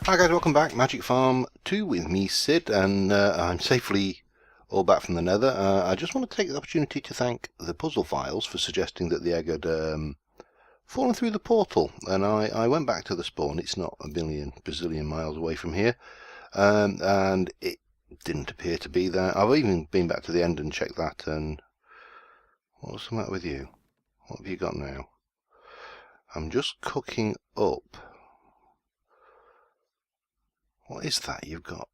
Hi guys, welcome back. Magic Farm 2 with me, Sid, and I'm safely all back from the nether. I just want to take the opportunity to thank the Puzzle Files for suggesting that the egg had fallen through the portal, and I went back to the spawn. It's not a bazillion miles away from here, and it didn't appear to be there. I've even been back to the end and checked that, and what's the matter with you? What have you got now? I'm just cooking up. What is that you've got?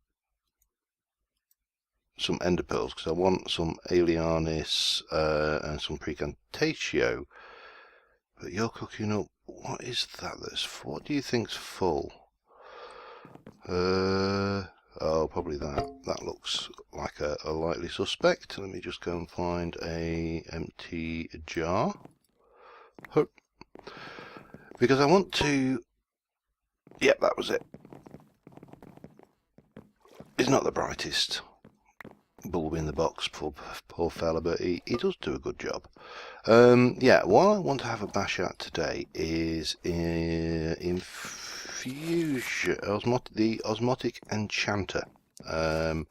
Some ender pearls, because I want some Alianis and some Precantatio. But you're cooking up. What is that? What do you think's full? Oh, probably that. That looks like a likely suspect. Let me just go and find a empty jar. Because I want to. Yep, that was it. It's not the brightest bulb in the box, poor fella, but he does do a good job. Yeah, what I want to have a bash at today is the Osmotic Enchanter. And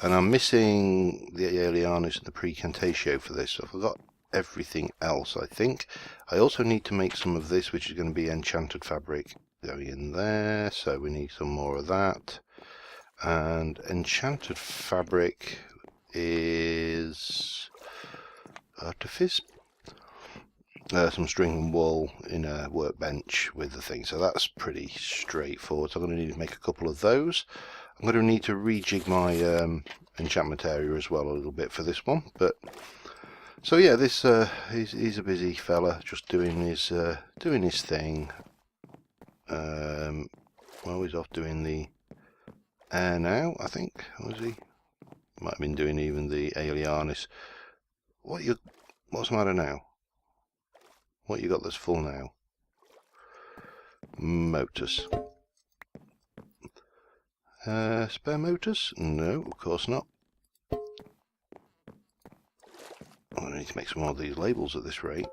I'm missing the Alianis and the Precantatio for this, so I forgot everything else, I think. I also need to make some of this, which is going to be enchanted fabric going in there, so we need some more of that. And enchanted fabric is artifice, some string and wool in a workbench with the thing, so that's pretty straightforward. So I'm going to need to make a couple of those. I'm going to need to rejig my enchantment area as well a little bit for this one, but so yeah, this he's a busy fella, just doing his thing. Well, he's off doing the air now, I think. Was he? Might have been doing even the Alianis. What's the matter now? What you got that's full now? Motors. Spare motors? No, of course not. I need to make some more of these labels at this rate.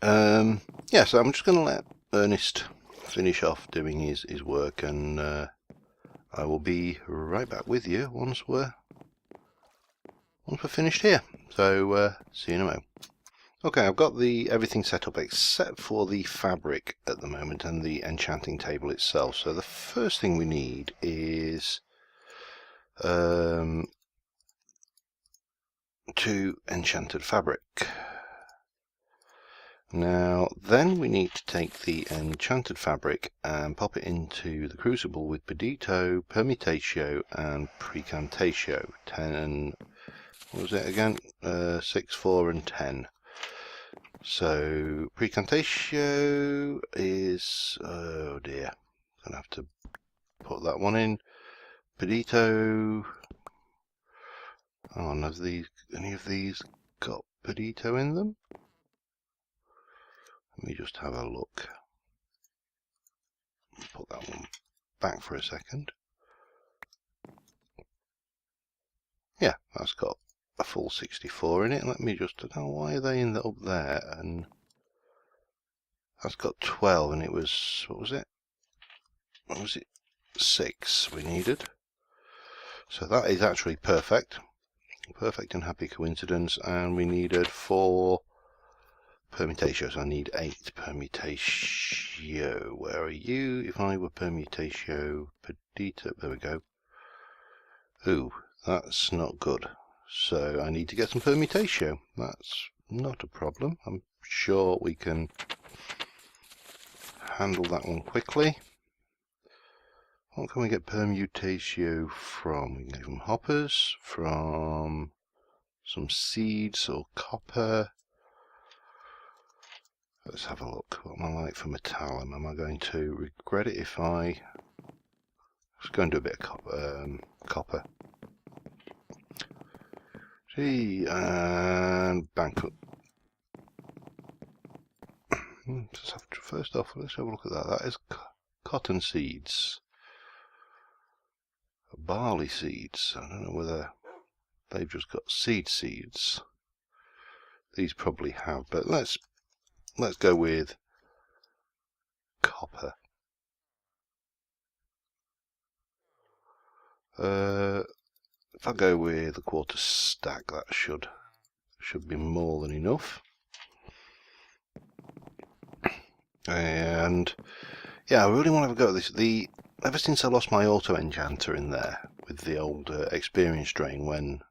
Yeah, so I'm just going to let Ernest finish off doing his work, and I will be right back with you once we're finished here. So see you in a moment. Okay, I've got everything set up except for the fabric at the moment and the enchanting table itself. So the first thing we need is 2 enchanted fabric. Now then we need to take the enchanted fabric and pop it into the crucible with Pedito, Permutatio and Precantatio. 10, what was it again? 6, 4 and 10. So Precantatio is, oh dear, I'm gonna have to put that one in. Pedito, oh, have any of these got Pedito in them? Let me just have a look. Put that one back for a second. Yeah, that's got a full 64 in it. Let me just, why are they up there? And that's got 12, and it was, what was it? 6 we needed. So that is actually perfect. Perfect and happy coincidence. And we needed 4 permutations. So I need 8 permutatio. Where are you? If I were permutatio, Pedito, there we go. Ooh, that's not good. So I need to get some permutatio. That's not a problem. I'm sure we can handle that one quickly. What can we get permutatio from? We can get from hoppers, from some seeds or copper. Let's have a look. What am I like for metallum? Am I going to regret it if I... Let's go and do a bit of copper. Gee, and bank up. First off, let's have a look at that. That is cotton seeds. Barley seeds. I don't know whether they've just got seeds. These probably have, but let's go with copper. If I go with a quarter stack, that should be more than enough. And yeah, I really want to have a go at this. Ever since I lost my auto enchanter in there with the old experience drain when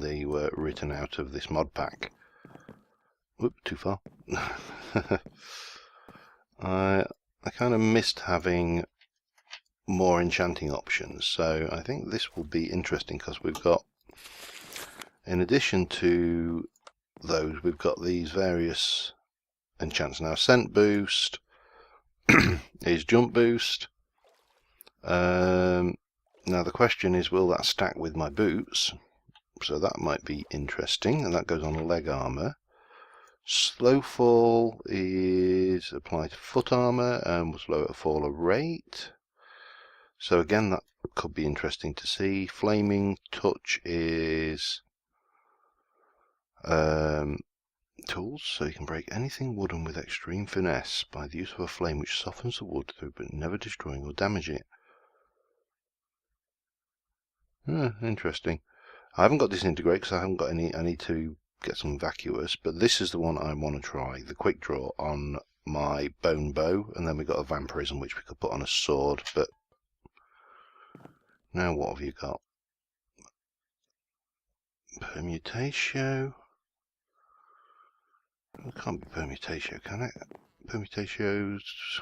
they were written out of this mod pack. Whoop, too far. I kind of missed having more enchanting options, so I think this will be interesting because we've got, in addition to those, we've got these various enchants. Now, scent boost is jump boost. Now the question is, will that stack with my boots? So that might be interesting, and that goes on leg armor. Slow fall is applied to foot armor and will slow at fall rate. So again, that could be interesting to see. Flaming touch is tools, so you can break anything wooden with extreme finesse by the use of a flame which softens the wood through but never destroying or damaging it. Interesting. I haven't got disintegrate because I haven't got any. I need to get some vacuous, but this is the one I want to try. The quick draw on my bone bow, and then we've got a vampirism which we could put on a sword. But now what have you got? Permutatio. It can't be permutatio, can it? Permutations.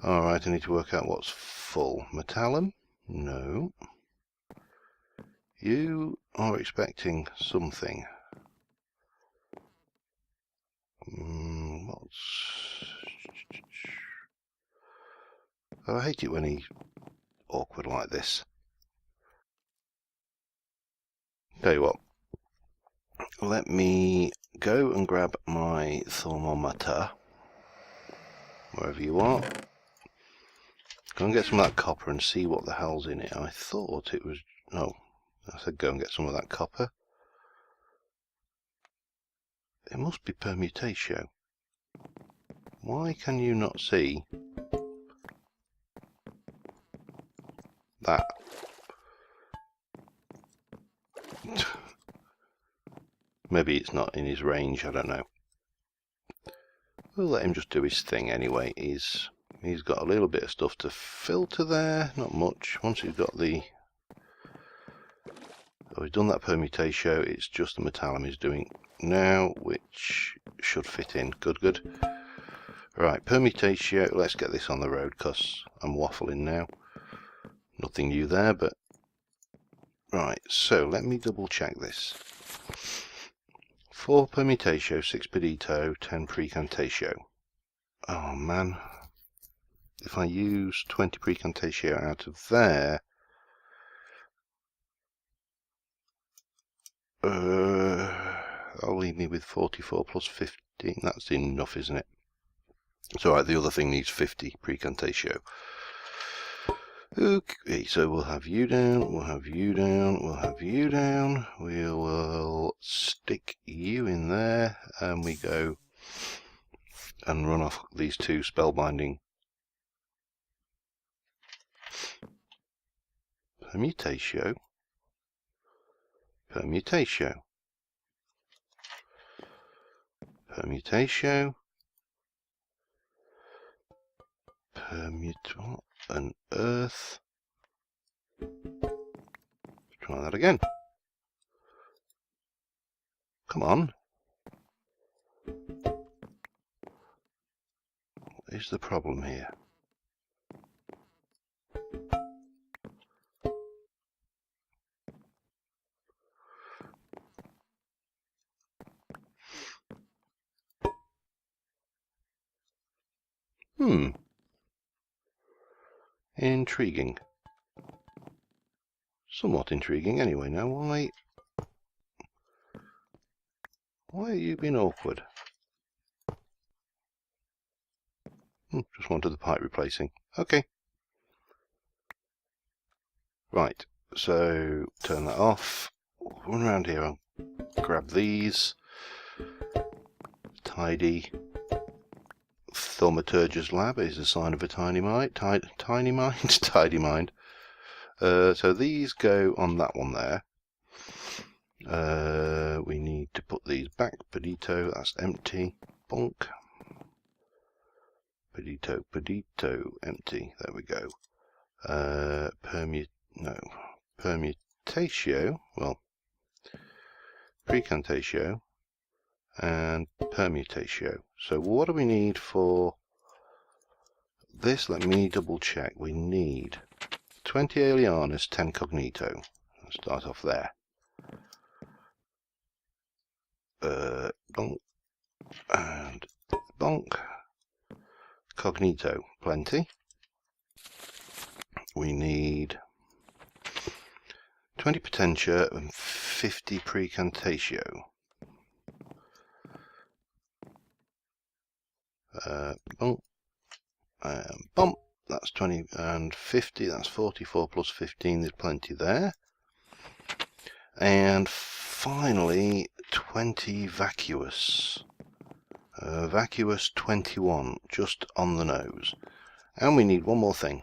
Alright, I need to work out what's full. Metallum? No. You are expecting something. I hate it when he's awkward like this. Tell you what. Let me go and grab my thermometer. Wherever you are. Go and get some of that copper and see what the hell's in it. I thought it was... No. I said go and get some of that copper. It must be permutatio. Why can you not see that? Maybe it's not in his range, I don't know. We'll let him just do his thing anyway. He's got a little bit of stuff to filter there, not much. Once he's got the... Oh, he's done that permutatio, it's just the metallum he's doing now, which should fit in. Good, good. Right, permutatio, let's get this on the road, because I'm waffling now. Nothing new there, but... Right, so let me double check this. 4 permutatio, 6 pedito, 10 precantatio. Oh man. If I use 20 precantatio out of there... that'll leave me with 44 plus 15. That's enough, isn't it? It's alright, the other thing needs 50 precantatio. Okay, so we'll have you down, we'll have you down, we'll have you down. We will stick you in there, and we go and run off these 2 spellbinding. Permutatio. Permutatio. Permutatio. What on earth? Try that again. Come on. What is the problem here? Intriguing. Somewhat intriguing anyway. Now why are you being awkward? Just wanted the pipe replacing. Okay. Right, so turn that off. Run around here, I'll grab these. Tidy. Thaumaturge's lab is a sign of a tiny mind. Tidy mind? So these go on that one there. We need to put these back. Pedito, that's empty. Bonk. Pedito, empty. There we go. Permutatio, well, precantatio and permutatio. So what do we need for this? Let me double check. We need 20 alienus, 10 cognito. Let's start off there. Bonk and bonk. Cognito, plenty. We need 20 potentia and 50 precantatio. Bonk and bump. That's 20 and 50. That's 44 plus 15. There's plenty there. And finally, 20 vacuous. Vacuous 21, just on the nose. And we need one more thing.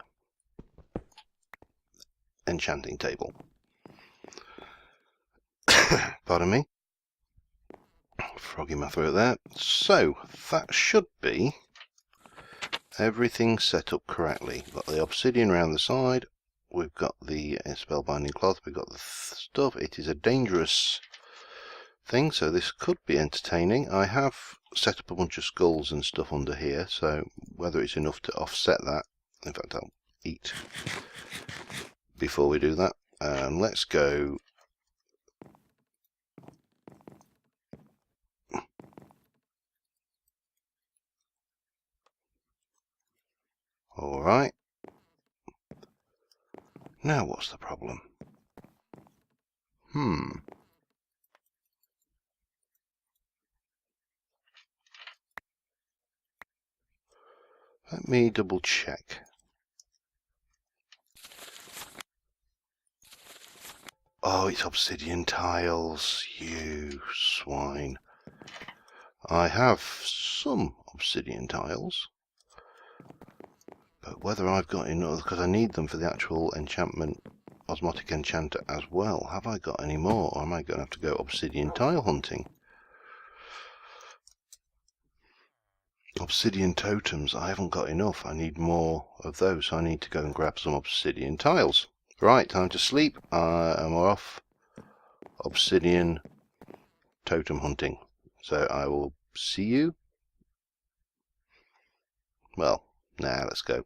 Enchanting table. Pardon me. Frog in my throat there. So, that should be everything set up correctly. We've got the obsidian around the side. We've got the spellbinding cloth. We've got the stuff. It is a dangerous thing, so this could be entertaining. I have set up a bunch of skulls and stuff under here, so whether it's enough to offset that. In fact, I'll eat before we do that. And let's go. Alright. Now what's the problem? Let me double check. Oh, it's obsidian tiles, you swine. I have some obsidian tiles, but whether I've got enough, because I need them for the actual enchantment, Osmotic Enchanter as well. Have I got any more, or am I going to have to go obsidian tile hunting? Obsidian totems, I haven't got enough. I need more of those, so I need to go and grab some obsidian tiles. Right, time to sleep. I'm off obsidian totem hunting. So I will see you. Well, now let's go.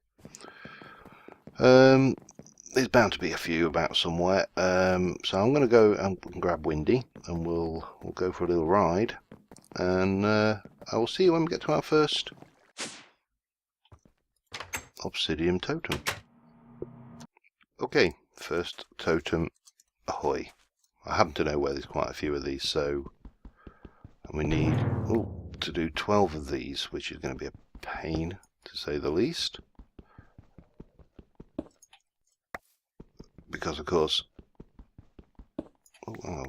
There's bound to be a few about somewhere. So I'm going to go and grab Windy, and we'll go for a little ride. And I will see you when we get to our first obsidian totem. Okay, first totem, ahoy. I happen to know where there's quite a few of these, so we need to do 12 of these, which is going to be a pain, to say the least. Because, of course,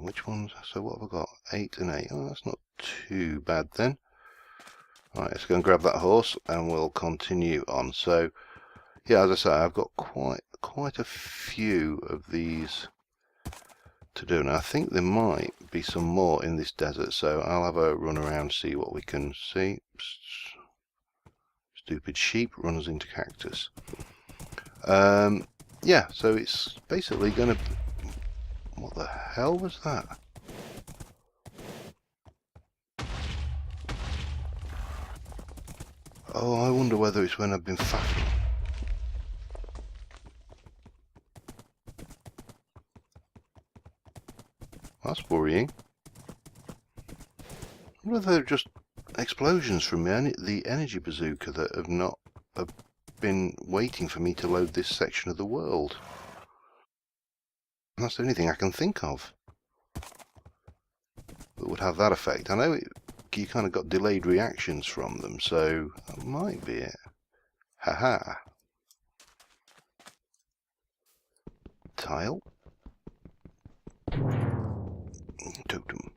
which ones? So what have I got? 8 and 8. Oh, that's not too bad then. Right, let's go and grab that horse, and we'll continue on. So, yeah, as I say, I've got quite a few of these to do. Now, I think there might be some more in this desert, so I'll have a run around, see what we can see. Stupid sheep runs into cactus. Yeah, so it's basically going to... What the hell was that? Oh, I wonder whether it's when I've been faffing. That's worrying. I wonder if they're just explosions from the energy bazooka that have been waiting for me to load this section of the world. And that's the only thing I can think of that would have that effect. I know you kind of got delayed reactions from them, so that might be it. Haha. Tile. Totem.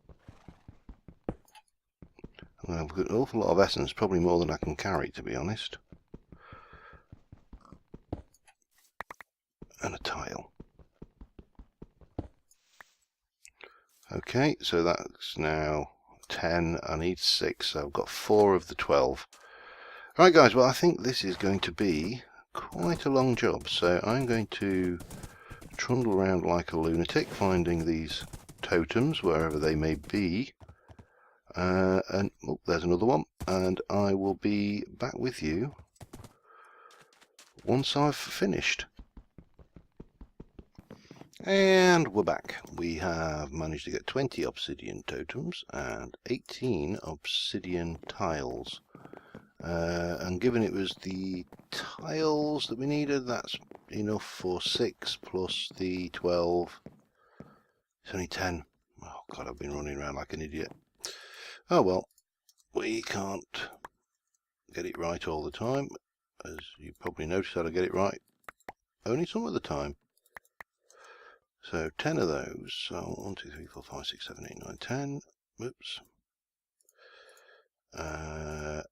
I've got an awful lot of essence, probably more than I can carry, to be honest. And a tile. Okay, so that's now 10. I need 6, so I've got 4 of the 12. Right guys, well I think this is going to be quite a long job, so I'm going to trundle around like a lunatic finding these totems wherever they may be, and oh, there's another one, and I will be back with you once I've finished. And we're back. We have managed to get 20 obsidian totems and 18 obsidian tiles. And given it was the tiles that we needed, that's enough for 6 plus the 12. It's only 10. Oh god, I've been running around like an idiot. Oh well, we can't get it right all the time. As you probably noticed, how to get it right only some of the time. So 10 of those. So 1, 2, 3, 4, 5, 6, 7, 8, 9, 10. Oops. Got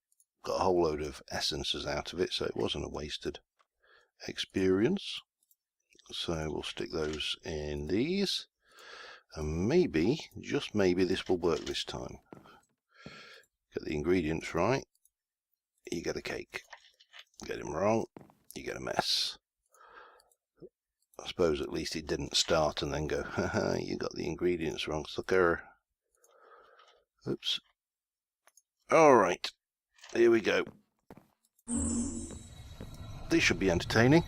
a whole load of essences out of it, so it wasn't a wasted experience. So we'll stick those in these, and maybe, just maybe, this will work this time. Get the ingredients right, you get a cake. Get them wrong, you get a mess. I suppose at least it didn't start and then go, haha, you got the ingredients wrong, sucker. Oops. Alright, here we go. This should be entertaining.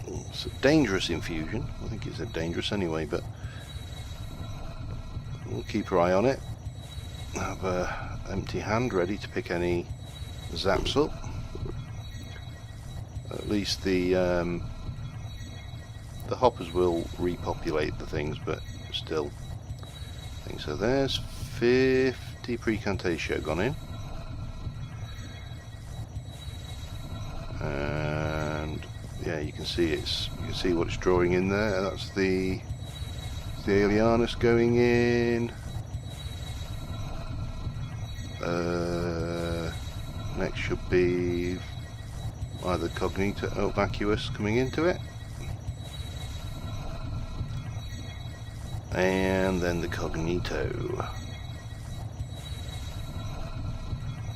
It's a dangerous infusion. I think it's a dangerous anyway, but we'll keep our eye on it. Have an empty hand ready to pick any zaps up. At least the hoppers will repopulate the things, but still. I think so. There's 50 precantatio gone in. And yeah, you can see what it's drawing in there. That's the Alianus going in. Next should be either Cognito or Vacuous coming into it, and then the Cognito.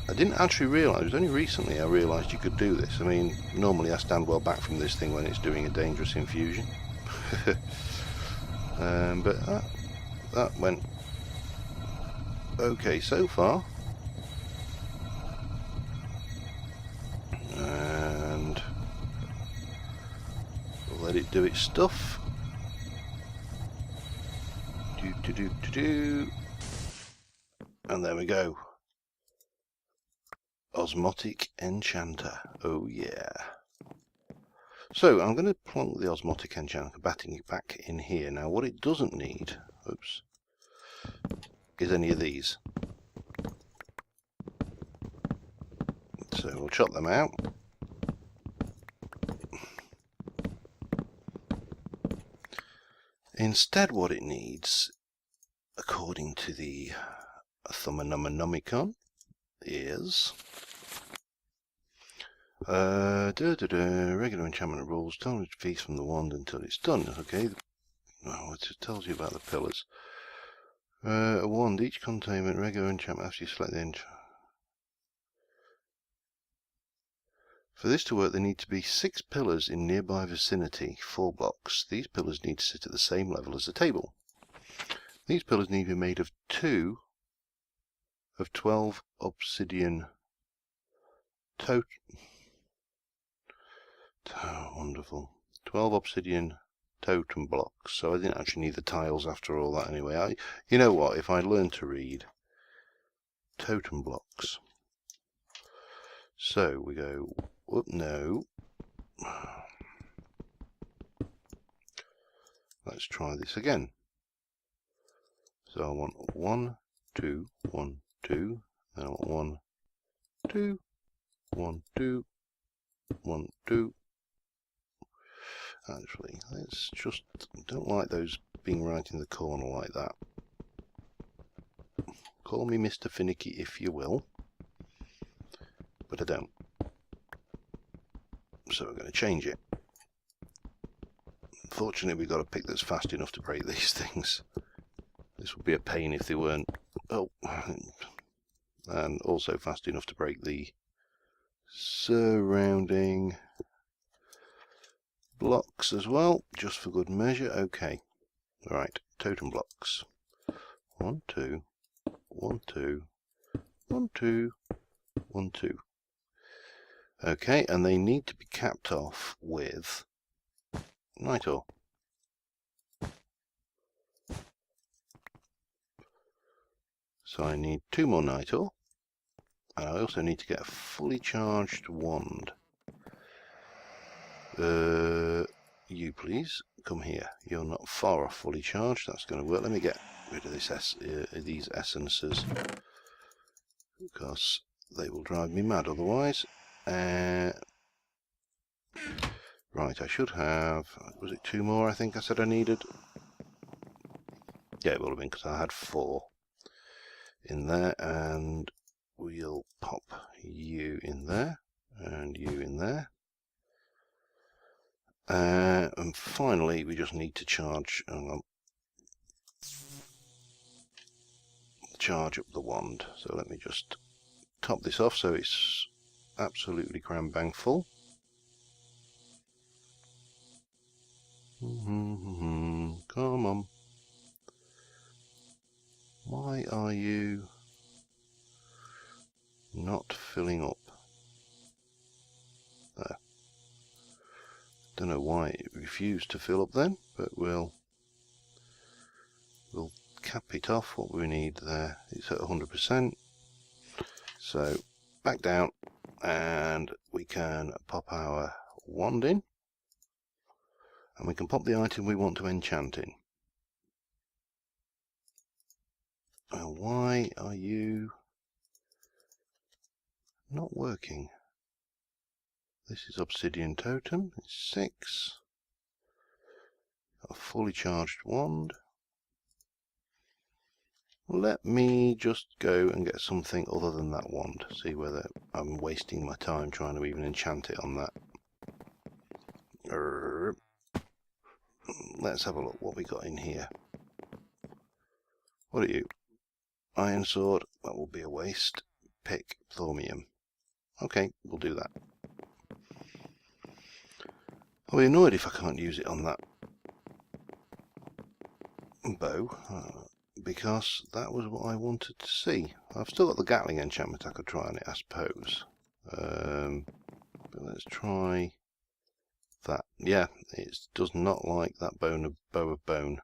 I didn't actually realise, it was only recently I realised you could do this. I mean, normally I stand well back from this thing when it's doing a dangerous infusion. But that went okay so far. And we'll let it do its stuff. And there we go. Osmotic Enchanter. Oh yeah. So I'm going to plonk the Osmotic Enchanter back in here. Now what it doesn't need, oops, is any of these. So we'll chop them out. Instead what it needs, according to the Thumanonomicon, is regular enchantment rules. Don't feast from the wand until it's done. Okay, it tells you about the pillars. A wand, each containment, regular enchantment after you select the enchantment. For this to work, there need to be 6 pillars in nearby vicinity, 4 blocks. These pillars need to sit at the same level as the table. These pillars need to be made of 2 of 12 obsidian totem. Oh, wonderful. 12 obsidian totem blocks. So I didn't actually need the tiles after all that anyway. You know what? If I learn to read totem blocks. So we go, whoop, no. Let's try this again. So I want 1, 2, 1, 2. Then I want 1, 2, 1, 2, 1, 2. Actually, let's just, don't like those being right in the corner like that. Call me Mr. Finicky if you will, but I don't. So we're going to change it. Fortunately, we've got a pick that's fast enough to break these things. This would be a pain if they weren't. Oh, and also fast enough to break the surrounding blocks as well, just for good measure. Okay, right, totem blocks. 1, 2, 1, 2, 1, 2, 1, 2. Okay, and they need to be capped off with night ore. So I need 2 more night ore, and I also need to get a fully charged wand. You please come here. You're not far off fully charged. That's going to work. Let me get rid of this these essences, because they will drive me mad otherwise. Right, I should have, was it 2 more I think I said I needed? Yeah, it will have been, because I had 4 in there, and we'll pop you in there, and you in there. And finally, we just need to charge up the wand. So let me just top this off so it's absolutely cram bang full. Come on. Why are you not filling up? There. Don't know why it refused to fill up then, but we'll cap it off. What we need there, it's at 100%. So back down, and we can pop our wand in, and we can pop the item we want to enchant in. Why are you not working? This is obsidian totem, it's 6. Got a fully charged wand. Let me just go and get something other than that wand, see whether I'm wasting my time trying to even enchant it on that. Let's have a look what we got in here. What are you? Iron sword, that will be a waste. Pick, thaumium. Okay, we'll do that. I'll be annoyed if I can't use it on that bow, because that was what I wanted to see. I've still got the Gatling enchantment I could try on it, I suppose. But let's try that. Yeah, it does not like that bow of bone.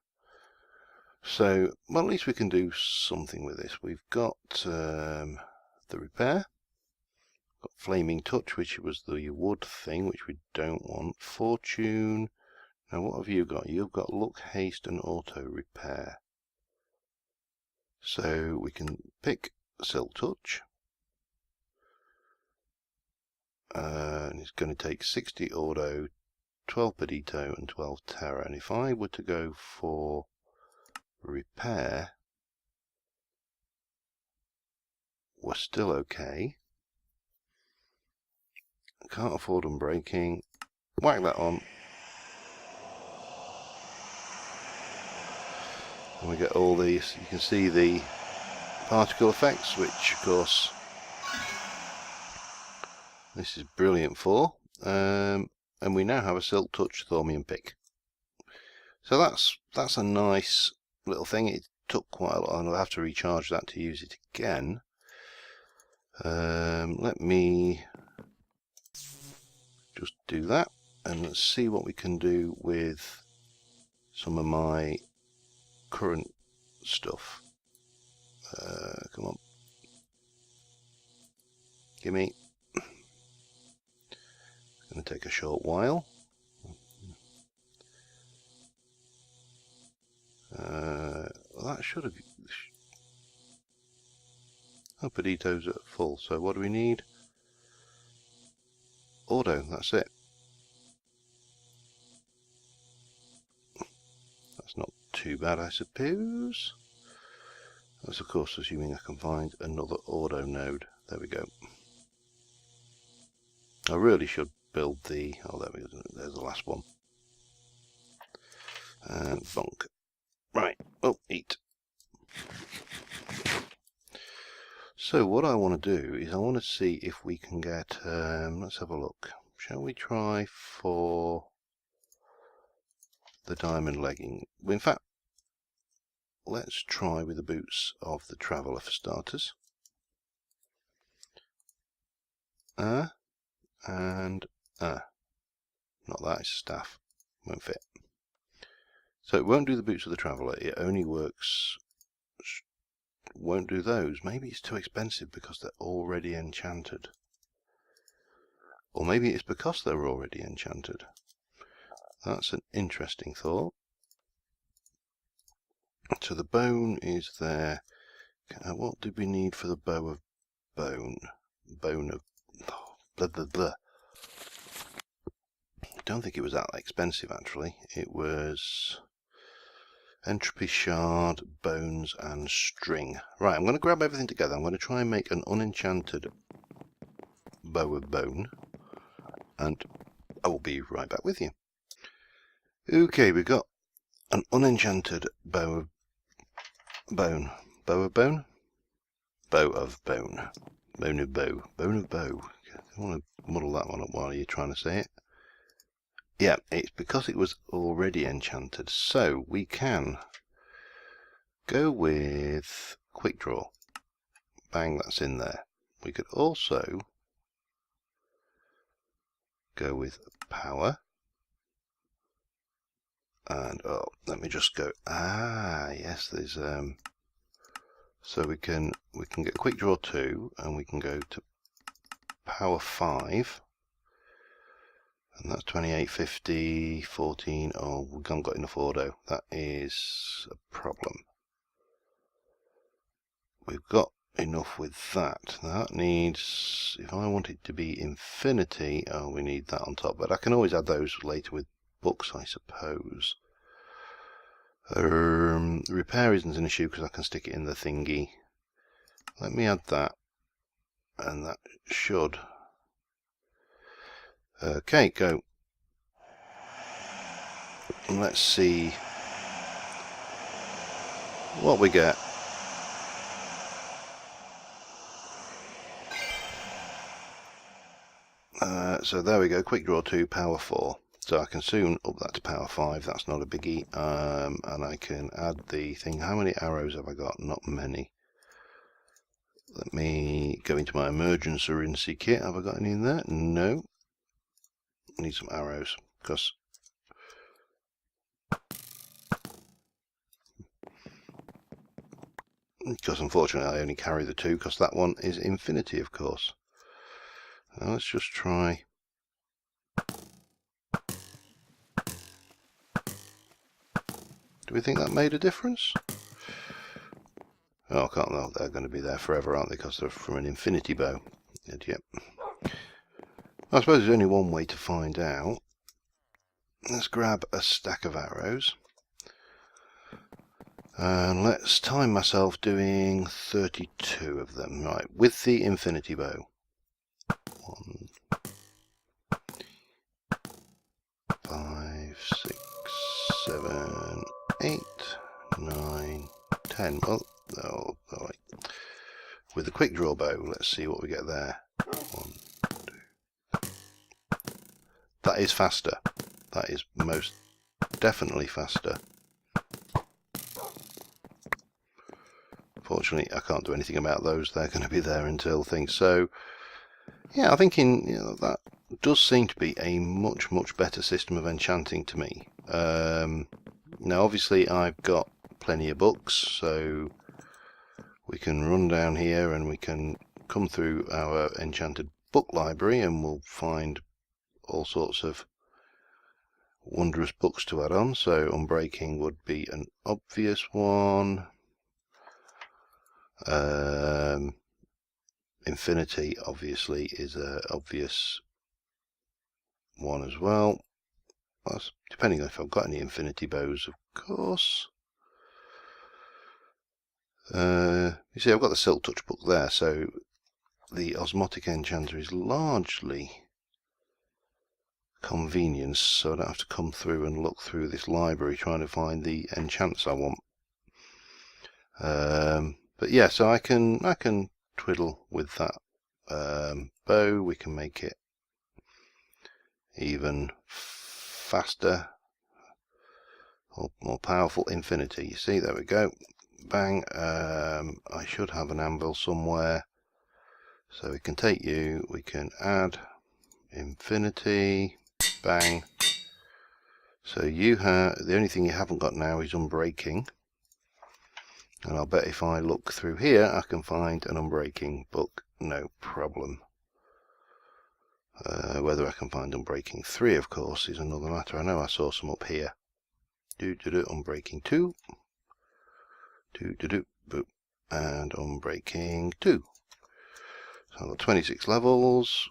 So, well, at least we can do something with this. We've got the repair. Got flaming touch, which was the wood thing, which we don't want. Fortune. Now, what have you got? You've got luck, haste, and auto repair. So we can pick silk touch. And it's going to take 60 auto, 12 pedito, and 12 terra. And if I were to go for repair, we're still okay. Can't afford unbreaking. Whack that on. And we get all these. You can see the particle effects, which of course this is brilliant for. And we now have a silk touch thaumium pick. So that's a nice little thing. It took quite a lot, and I'll have to recharge that to use it again. Let me just do that, and let's see what we can do with some of my current stuff. Come on, gimme. It's going to take a short while. That should have. Oh, Pedito's at full. So what do we need? Auto. That's it. That's not too bad, I suppose. That's of course assuming I can find another auto node. There we go. I really should build the. Oh, there we go. There's the last one. And bonk. Right. Oh, eat. So what I want to do is I want to see if we can get, let's have a look. Shall we try for the diamond legging? In fact, let's try with the boots of the traveller for starters. And not that, it's a staff. Won't fit. So it won't do the boots of the traveller. It only works. Won't do those. Maybe it's too expensive because they're already enchanted. Or maybe it's because they're already enchanted. That's an interesting thought. So the bone is there. What did we need for the bow of bone? Bone of... blah, blah, blah. I don't think it was that expensive, actually. It was entropy shard, bones, and string. Right, I'm going to grab everything together. I'm going to try and make an unenchanted bow of bone. And I will be right back with you. Okay, we've got an unenchanted bow of bone. Bow of bone? Bow of bone. Bone of bow. Bone of bow. I want to muddle that one up while you're trying to say it. Yeah, it's because it was already enchanted. So we can go with quick draw. Bang, that's in there. We could also go with power. And let me just go. Yes, there's so we can get quick draw 2 and we can go to power 5. And that's 28, 50, 14. Oh, we haven't got enough auto. That is a problem. We've got enough with that. That needs, if I want it to be infinity, we need that on top. But I can always add those later with books, I suppose. Repair isn't an issue because I can stick it in the thingy. Let me add that. And that should... Okay, go. And let's see what we get. So there we go, quick draw 2, power 4. So I can soon up that to power 5, that's not a biggie. And I can add the thing. How many arrows have I got? Not many. Let me go into my emergency kit. Have I got any in there? No. Need some arrows because unfortunately I only carry the 2 because that one is infinity, of course. Now let's just try. Do we think that made a difference? Oh, I can't know. They're going to be there forever, aren't they? Because they're from an infinity bow. Yep. I suppose there's only one way to find out. Let's grab a stack of arrows. And let's time myself doing 32 of them. Right, with the infinity bow. 1, 5, 6, 7, 8, 9, 10. Oh, no, right. With the quick draw bow, let's see what we get there. 1, 2. That is faster. That is most definitely faster. Fortunately, I can't do anything about those. They're going to be there until things. So, yeah, I'm thinking that does seem to be a much better system of enchanting to me. Now, obviously, I've got plenty of books, so we can run down here and we can come through our enchanted book library, and we'll find all sorts of wondrous books to add on. So, Unbreaking would be an obvious one. Infinity obviously is an obvious one as well. That's depending on if I've got any infinity bows, of course. You see, I've got the Silk Touch book there, so the Osmotic Enchanter is largely convenience, so I don't have to come through and look through this library trying to find the enchants I want. But yeah, so I can twiddle with that bow. We can make it even faster or more powerful. Infinity. You see, there we go. Bang. I should have an anvil somewhere, so we can take you. We can add infinity. Bang. So you have, the only thing you haven't got now is unbreaking. And I'll bet if I look through here, I can find an unbreaking book, no problem. Whether I can find unbreaking 3, of course, is another matter. I know I saw some up here. Unbreaking 2. Boop. And unbreaking 2. So I've got 26 levels.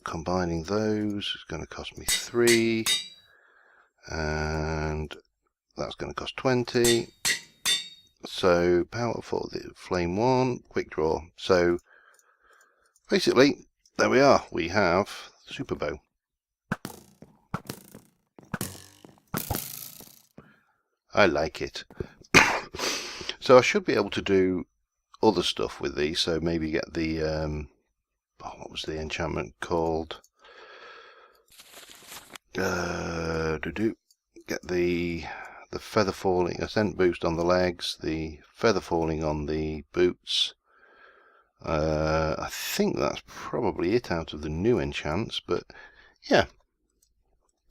Combining those is going to cost me 3. And that's going to cost 20. So power for the flame 1, quick draw. So basically, there we are. We have super bow. I like it. So I should be able to do other stuff with these. So maybe get the what was the enchantment called? Get the feather falling, ascent boost on the legs, the feather falling on the boots. I think that's probably it out of the new enchants, but yeah.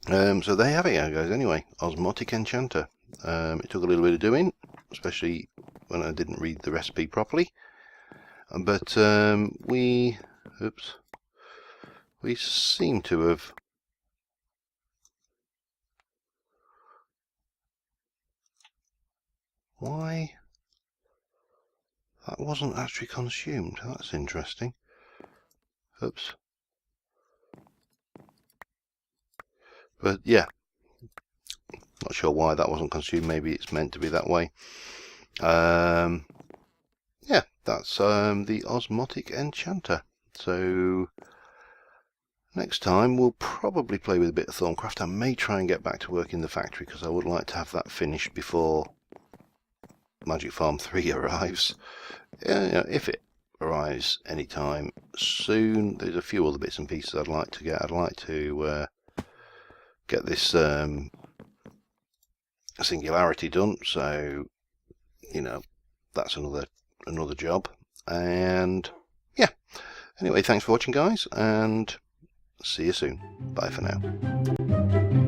So there you have it, guys. Anyway, Osmotic Enchanter. It took a little bit of doing, especially when I didn't read the recipe properly. But we seem to have why that wasn't actually consumed. That's interesting. Oops. But yeah, not sure why that wasn't consumed. Maybe it's meant to be that way. Yeah, that's the Osmotic Enchanter. So next time we'll probably play with a bit of Thorncraft. I may try and get back to work in the factory because I would like to have that finished before Magic Farm 3 arrives. Yeah, if it arrives anytime soon. There's a few other bits and pieces I'd like to get. I'd like to get this singularity done, so you know that's another job. And yeah, anyway, thanks for watching, guys, and see you soon. Bye for now.